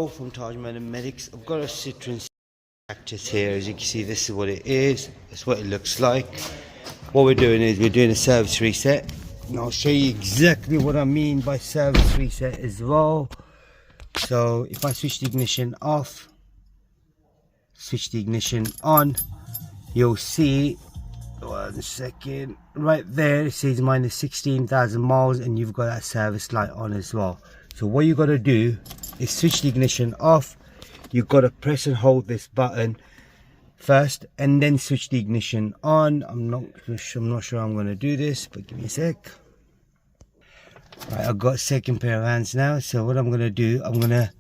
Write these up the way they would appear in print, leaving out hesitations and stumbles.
Hello from Tajmotormedics. I've got a Citroen C4 Cactus here. As you can see, this is what it is. That's what it looks like. What we're doing is we're doing a service reset, and I'll show you exactly what I mean by service reset as well. So if I switch the ignition off, switch the ignition on, you'll see, 1 second, right there it says minus 16,000 miles, and you've got that service light on as well. So what you got to do is switch the ignition off. You've got to press and hold this button first and then switch the ignition on. I'm not sure I'm going to do this, but give me a sec. Right, I've got second pair of hands now. So what I'm going to do, I'm going to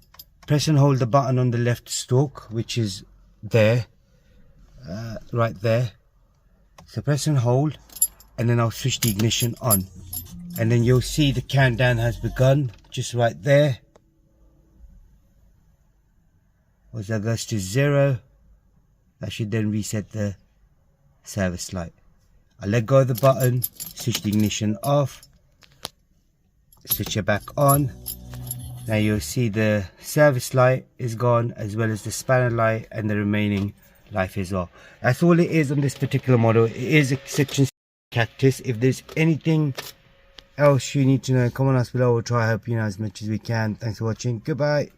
press and hold the button on the left stalk, which is there, right there. So press and hold, and then I'll switch the ignition on, and then you'll see the countdown has begun just right there. Once that goes to 0, that should then reset the service light. I'll let go of the button, switch the ignition off, switch it back on. Now you'll see the service light is gone, as well as the spanner light and the remaining life as well. That's all it is on this particular model. It is a Citroen Cactus. If there's anything else you need to know, comment us below. We'll try to help you out as much as we can. Thanks for watching. Goodbye.